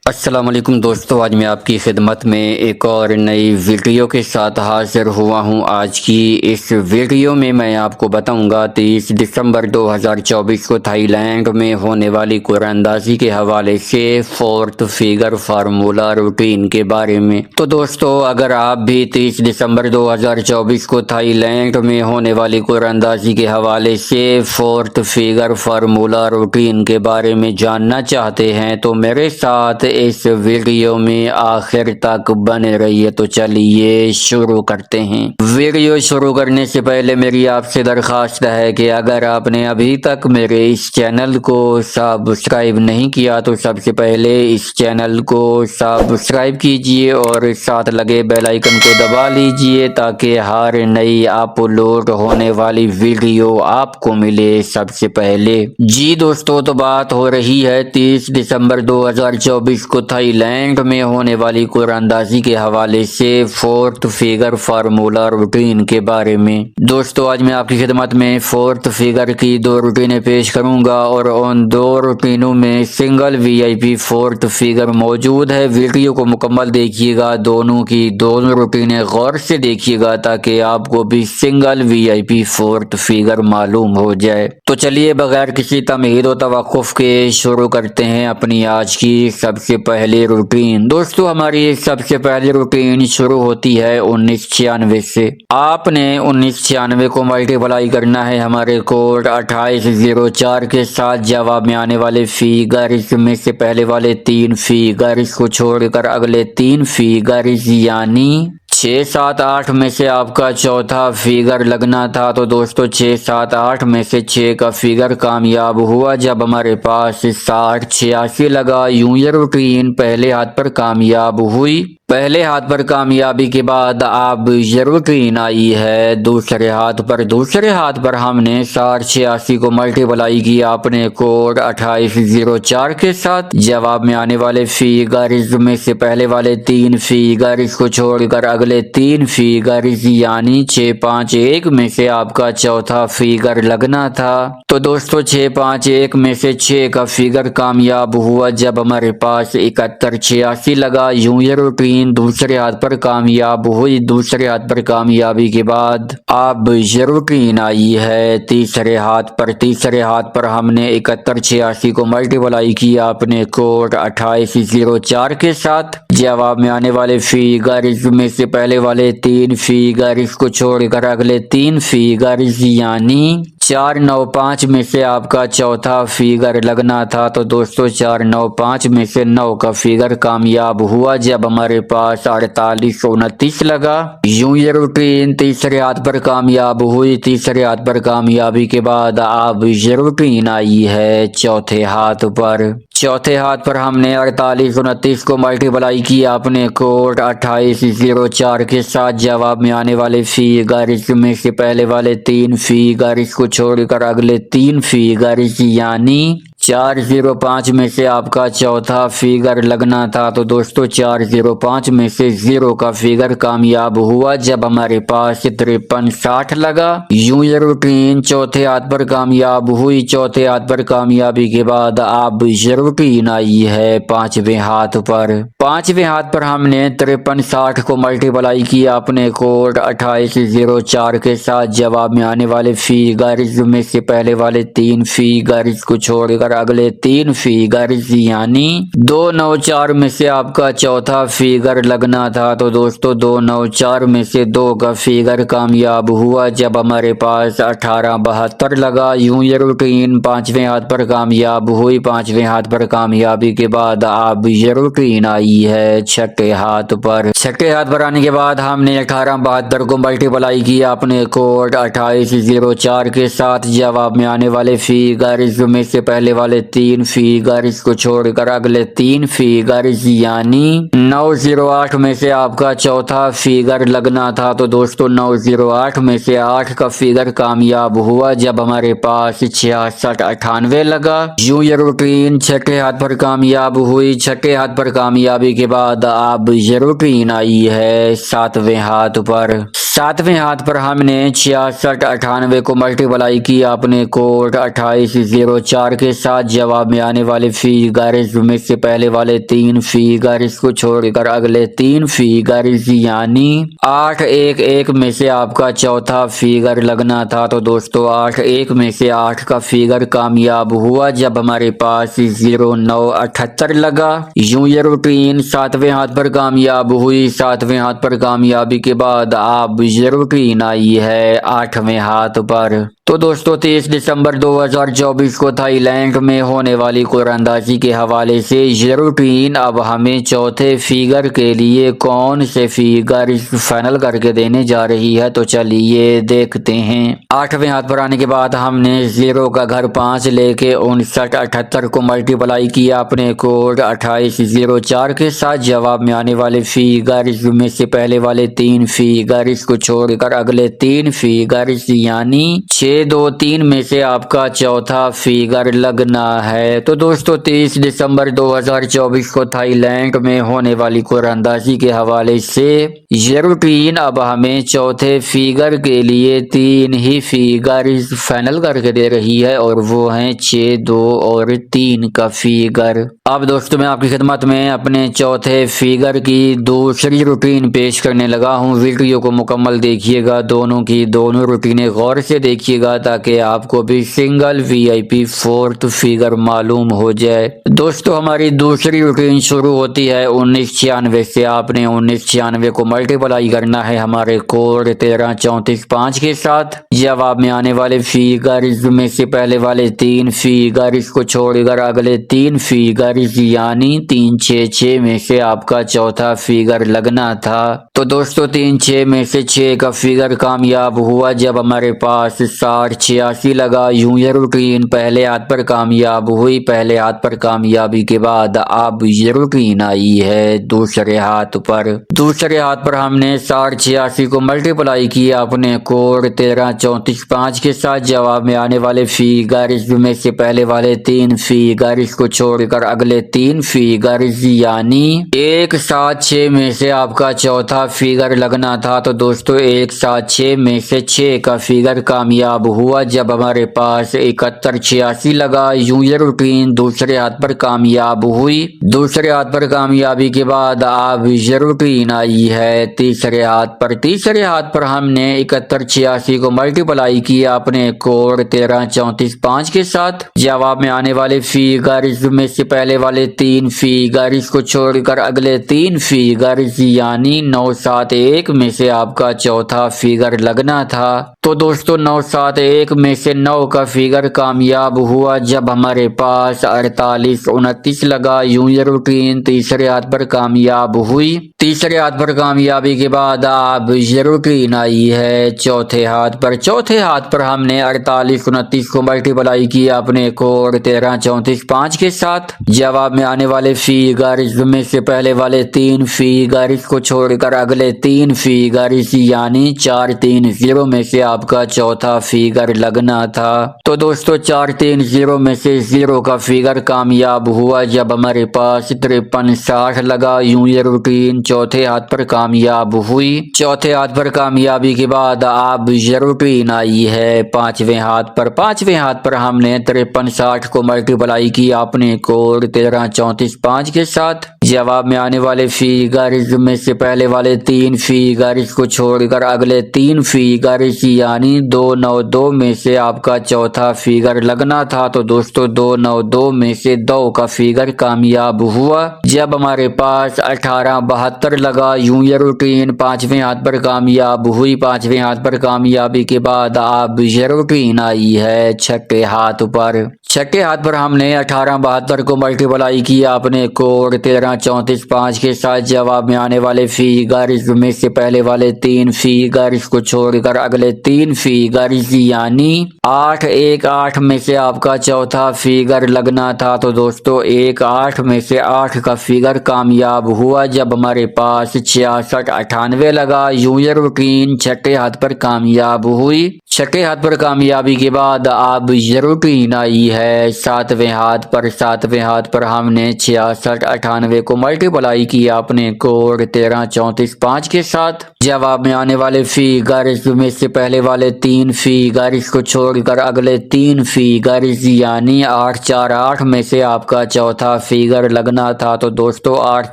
السلام علیکم دوستو، آج میں آپ کی خدمت میں ایک اور نئی ویڈیو کے ساتھ حاضر ہوا ہوں۔ آج کی اس ویڈیو میں آپ کو بتاؤں گا 30 دسمبر 2024 کو تھائی لینڈ میں ہونے والی قرعہ اندازی کے حوالے سے فورتھ فگر فارمولا روٹین کے بارے میں۔ تو دوستو، اگر آپ بھی 30 دسمبر 2024 کو تھائی لینڈ میں ہونے والی قرعہ اندازی کے حوالے سے فورتھ فگر فارمولا روٹین کے بارے میں جاننا چاہتے ہیں تو میرے ساتھ اس ویڈیو میں آخر تک بنے رہیے۔ تو چلیے شروع کرتے ہیں۔ ویڈیو شروع کرنے سے پہلے میری آپ سے درخواست ہے کہ اگر آپ نے ابھی تک میرے اس چینل کو سبسکرائب نہیں کیا تو سب سے پہلے اس چینل کو سبسکرائب کیجئے اور ساتھ لگے بیل آئیکن کو دبا لیجئے تاکہ ہر نئی اپلوڈ ہونے والی ویڈیو آپ کو ملے سب سے پہلے۔ جی دوستو، تو بات ہو رہی ہے 30 دسمبر 2024 کو تھائی لینڈ میں ہونے والی قرعہ اندازی کے حوالے سے فورتھ فگر فارمولا روٹین کے بارے میں۔ دوستو، آج میں آپ کی خدمت میں فورتھ فگر کی دو روٹینیں پیش کروں گا اور ان دو روٹینوں میں سنگل وی آئی پی فورتھ فگر موجود ہے۔ ویڈیو کو مکمل دیکھیے گا، دونوں کی دونوں روٹینیں غور سے دیکھیے گا تاکہ آپ کو بھی سنگل وی آئی پی فورتھ فگر معلوم ہو جائے۔ تو چلیے بغیر کسی تمہید و توقف کے شروع کرتے ہیں اپنی آج کی سب سے پہلی روٹین۔ دوستو، ہماری سب سے پہلی روٹین شروع ہوتی ہے 1996 سے۔ آپ نے 1996 کو ملٹیپلائی کرنا ہے ہمارے کوڈ 2804 کے ساتھ۔ جواب میں آنے والے فیگرز میں سے پہلے والے 3 فیگرز کو چھوڑ کر اگلے 3 فیگرز یعنی 6، 7، 8 میں سے آپ کا چوتھا فیگر لگنا تھا۔ تو دوستو 6، 7، 8 میں سے 6 کا فیگر کامیاب ہوا جب ہمارے پاس 60، 86 لگا۔ یوں یہ روٹین پہلے ہاتھ پر کامیاب ہوئی۔ پہلے ہاتھ پر کامیابی کے بعد اب یہ روٹین آئی ہے دوسرے ہاتھ پر۔ دوسرے ہاتھ پر ہم نے 60، 86 کو ملٹیپلائی کیا اپنے کوڈ 2804 کے ساتھ۔ جواب میں آنے والے فیگرز میں سے پہلے والے 3 فیگرز کو چھوڑ کر اگلے 3 فیگرز یعنی 6، 5، 1 میں سے آپ کا چوتھا فیگر لگنا تھا۔ تو دوستو 6، 5، 1 میں سے 6 کا فیگر کامیاب ہوا جب ہمارے پاس 71، 86 لگا۔ یوں یہ روٹین دوسرے ہاتھ پر کامیاب ہوئی۔ دوسرے ہاتھ پر کامیابی کے بعد اب یہ روٹین آئی ہے تیسرے ہاتھ پر۔ تیسرے ہاتھ پر ہم نے 71، 86 کو ملٹیپلائی کیا اپنے کوڈ 2804 کے ساتھ۔ جواب میں آنے والے فیگرز میں سے پہلے والے 3 فیگرز کو چھوڑ کر اگلے 3 فیگرز یعنی 4، 9، 5 میں سے آپ کا چوتھا فیگر لگنا تھا۔ تو دوستو 4، 9، 5 میں سے 9 کا فیگر کامیاب ہوا جب ہمارے پاس 48، 29 لگا۔ یوں یہ روٹین تیسرے ہاتھ پر کامیاب ہوئی۔ تیسرے ہاتھ پر کامیابی کے بعد اب یہ روٹین آئی ہے چوتھے ہاتھ پر۔ چوتھے ہاتھ پر ہم نے 48، 29 کو ملٹیپلائی کیا اپنے کوڈ 2804 کے ساتھ۔ جواب میں آنے والے فیگرز میں سے پہلے والے 3 فیگرز کو چھوڑ کر اگلے 3 فیگرز یعنی 4، 0، 5 میں سے آپ کا چوتھا فیگر لگنا تھا۔ تو دوستو 4، 0، 5 میں سے 0 کا فیگر کامیاب ہوا جب ہمارے پاس 53، 60 لگا۔ یوں یہ روٹین چوتھے ہاتھ پر کامیاب ہوئی۔ چوتھے ہاتھ پر کامیابی کے بعد اب یہ روٹین آئی ہے پانچویں ہاتھ پر۔ پانچویں ہاتھ پر ہم نے 53، 60 کو ملٹیپلائی کیا اپنے کوڈ 2804 کے ساتھ۔ جواب میں آنے والے فیگرز میں سے پہلے والے 3 فیگرز کو چھوڑ کر اگلے 3 فیگرز یعنی 2، 9، 4 میں سے آپ کا چوتھا فیگر لگنا تھا۔ تو دوستو 2، 9، 4 میں سے 2 کا فیگر کامیاب ہوا جب ہمارے پاس 18، 72 لگا۔ یوں یہ روٹین پانچویں ہاتھ پر کامیاب ہوئی۔ پانچویں ہاتھ پر کامیابی کے بعد اب یہ روٹین آئی ہے چھٹے ہاتھ پر۔ چھٹے ہاتھ پر آنے کے بعد ہم نے 18، 72 کو ملٹیپلائی کیا اپنے کوڈ 2804 کے ساتھ۔ جواب میں آنے والے فیگرز میں سے پہلے والے 3 فیگرز کو چھوڑ کر اگلے 3 فیگرز یعنی 9، 0، 8 میں سے آپ کا چوتھا فیگر لگنا تھا۔ تو دوستو 9، 0، 8 میں سے 8 کا فیگر کامیاب ہوا جب ہمارے پاس 66، 98 لگا۔ یوں یہ روٹین چھٹے ہاتھ پر کامیاب ہوئی۔ چھٹے ہاتھ پر کامیابی کے بعد اب یہ روٹین آئی ہے ساتویں ہاتھ پر۔ ساتویں ہاتھ پر ہم نے 66، 98 کو ملٹیپلائی کیا اپنے کوڈ 2804 کے ساتھ۔ साथ जवाब में आने वाले फिगर्स में से पहले वाले 3 फिगर्स को छोड़कर अगले 3 फिगर्स यानी 8 1 1 में से आपका चौथा फिगर लगना था। तो दोस्तों 8 1 में से 8 का फिगर कामयाब हुआ जब हमारे पास 0 9 78 लगा। यूं ये रूटीन 7वें हाथ पर कामयाब हुई। 7वें हाथ पर कामयाबी के बाद अब ये रूटीन आई है 8वें हाथ पर। तो दोस्तों 30 दिसंबर 2024 को थाईलैंड में होने वाली कुरानंदाजी के हवाले से ये रूटीन अब हमें चौथे फिगर के लिए कौन से फिगर फाइनल करके देने जा रही है। तो चलिए देखते हैं। 8वें हाथ पर आने के बाद हमने 0 का घर 5 लेके 59 78 को मल्टीप्लाई किया अपने कोड 2804 के साथ। जवाब में आने वाले फिगर्स में से पहले वाले 3 फिगर्स को छोड़कर अगले 3 फिगर्स यानी 6 2 3 में से आपका चौथा फिगर लगना है। तो दोस्तों 30 दिसंबर 2024 को थाईलैंड में होने वाली कुरानंदाजी के हवाले से ये रूटीन अब हमें चौथे फिगर के लिए 3 ही फिगर फाइनल करके दे रही है और वो हैं 6 2 और 3 का फिगर। अब दोस्तों मैं आपकी खिदमत में अपने चौथे फिगर की दूसरी रूटीन पेश करने लगा हूँ। वीडियो को मुकम्मल देखिएगा, दोनों की दोनों रूटीनें गौर से देखिएगा ताकि आपको भी सिंगल VIP 4th फिगर मालूम हो जाए। दोस्तों हमारी दूसरी रूटीन शुरू होती है 1996 से। आपने 1996 को मल्टीप्लाई करना है हमारे कोड 13345 के साथ। जवाब में आने वाले फिगर्स में से पहले वाले 3 फिगर्स को छोड़कर अगले 3 फिगर्स यानी 3 6 6 में से आपका चौथा फिगर लगना था। तो दोस्तों 3 6 में से 6 का फिगर कामयाब हुआ जब हमारे पास 60 86 लगा। यूं ये रूटीन पहले हाथ पर कामयाब हुई। पहले हाथ पर कामयाबी के बाद अब ये रूटीन आई है दूसरे हाथ पर। दूसरे हाथ पर हमने 60 86 को मल्टीप्लाई किया अपने कोड 13345 के साथ। जवाब में आने वाले फिगर्स में से पहले वाले 3 फिगर्स को छोड़कर अगले 3 फिगर्स यानी 1 7 6 में से आपका चौथा फिगर लगना था। तो दोस्तों 1 7 6 में से 6 का फिगर कामयाब हुआ जब हमारे पास 71 86 लगा। यूं ये रूटीन दूसरे हाथ पर कामयाब हुई। दूसरे हाथ पर कामयाबी के बाद अब ये रूटीन आई है तीसरे हाथ पर। तीसरे हाथ पर हमने 71 86 को मल्टीप्लाई किया अपने कोड 13345 के साथ। जवाब में आने वाले फिगर्स में से पहले वाले 3 फिगर्स को छोड़कर अगले 3 फिगर्स यानी 9 7 1 में से आपका चौथा फिगर लगना था। तो दोस्तों 9 7 1 में से 9 का फिगर कामयाब हुआ जब हमारे पास 48 29 लगा। यूं ये रूटीन तीसरे हाथ पर कामयाब हुई। तीसरे हाथ पर कामयाबी के बाद अब ये रूटीन आई है चौथे हाथ पर। चौथे हाथ पर हमने 48 29 को मल्टीप्लाई किया अपने कोड 13345 के साथ। जवाब में आने वाले फिगर्स में से पहले वाले 3 फिगर्स को छोड़कर अगले 3 फिगर्स यानी 4 3 0 में से आपका चौथा फिगर लगना था। तो दोस्तों 4 3 0 में से 0 का फिगर कामयाब हुआ जब हमारे पास 53 60 लगा। यूं ये रूटीन चौथे हाथ पर कामयाब हुई। चौथे हाथ पर कामयाबी के बाद अब ये रूटीन आई है 5वें हाथ पर। 5वें हाथ पर हमने 53 60 को मल्टीप्लाई किया अपने कोड 13345 के साथ। जवाब में आने वाले फिगर्स में से पहले वाले 3 फिगर्स को छोड़कर अगले 3 फिगर्स यानी 2 9 2 में से आपका चौथा फिगर लगना था। तो दोस्तों 2 9 2 में से 2 का फिगर कामयाब हुआ जब हमारे पास 18 72 लगा। यूं ये रूटीन 5वें हाथ पर कामयाब हुई। 5वें हाथ पर कामयाबी के बाद अब ये रूटीन आई है छठे हाथ पर। छठे हाथ पर हमने 18 72 को मल्टीप्लाई किया अपने कोड 13345 के साथ। जवाब में आने वाले फिगर्स में से पहले वाले 3 फिगर्स को छोड़कर अगले 3 फिगर्स यानी 8 1 8 में से आपका चौथा फिगर लगना था। तो दोस्तों 1 8 में से 8 का फिगर कामयाब हुआ जब हमारे पास 66 98 लगा। यूं ये रूटीन छठे हाथ पर कामयाब हुई। छठे हाथ पर कामयाबी के बाद अब ये रूटीन आई है 7वें हाथ पर। 7वें हाथ पर हमने 66 98 को मल्टीप्लाई किया अपने कोड 13345 के साथ। जवाब में आने वाले फिगर्स में से पहले वाले 3 फिगर फिगर्स को छोड़कर अगले 3 फिगर्स यानी 8 4 8 में से आपका चौथा फिगर लगना था। तो दोस्तों 8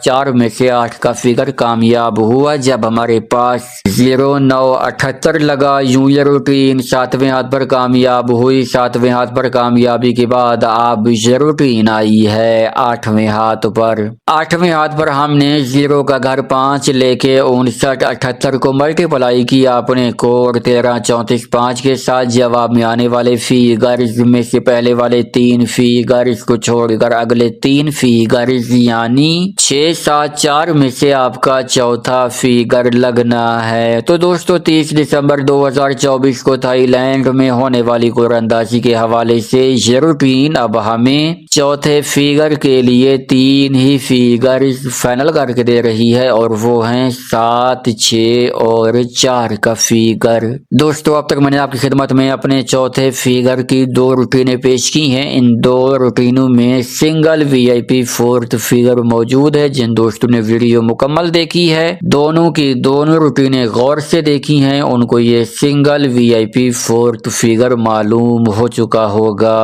4 में से 8 का फिगर कामयाब हुआ जब हमारे पास 0 9 78 लगा। यूं ये रूटीन 7वें हाथ पर कामयाब हुई। 7वें हाथ पर कामयाबी के बाद अब ये रूटीन आई है 8वें हाथ पर। 8वें हाथ पर हमने 0 का घर 5 लेके 59 78 को मल्टीप्लाई किया अपने कोड 13 34 5 के साथ। जवाब में आने वाले फिगर्स में से पहले वाले 3 फिगर्स को छोड़कर अगले 3 फिगर्स यानी 6 7 4 में से आपका चौथा फिगर लगना है। तो दोस्तों 30 दिसंबर 2024 को थाईलैंड में होने वाली कुरअंदाजी के हवाले से ये रूटीन अब हमें चौथे फिगर के लिए 3 ही फिगर फाइनल करके दे रही है और वो हैं 7 6 और 4 का फिगर। दोस्तों अब तक मैंने आपकी खिदमत में अपने चौथे फिगर की 2 रूटीनें पेश की हैं। इन 2 रूटीनों में सिंगल वीआईपी 4th फिगर मौजूद है। जिन दोस्तों ने वीडियो मुकम्मल देखी है, दोनों की दोनों रूटीनें गौर से देखी हैं, उनको ये सिंगल वीआईपी 4th फिगर मालूम हो चुका होगा।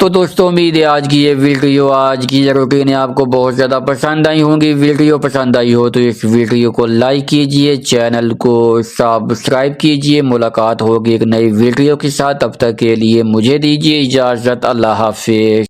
तो दोस्तों उम्मीद है आज की ये वीडियो, आज की ये रूटीनें आपको बहुत ज्यादा पसंद आई होंगी। वीडियो पसंद आई हो तो इस वीडियो को लाइक कीजिए, चैनल को सब्सक्राइब कीजिए। मुलाकात होगी एक नई वीडियो के साथ, तब तक के लिए मुझे दीजिए इजाजत। अल्लाह हाफिज।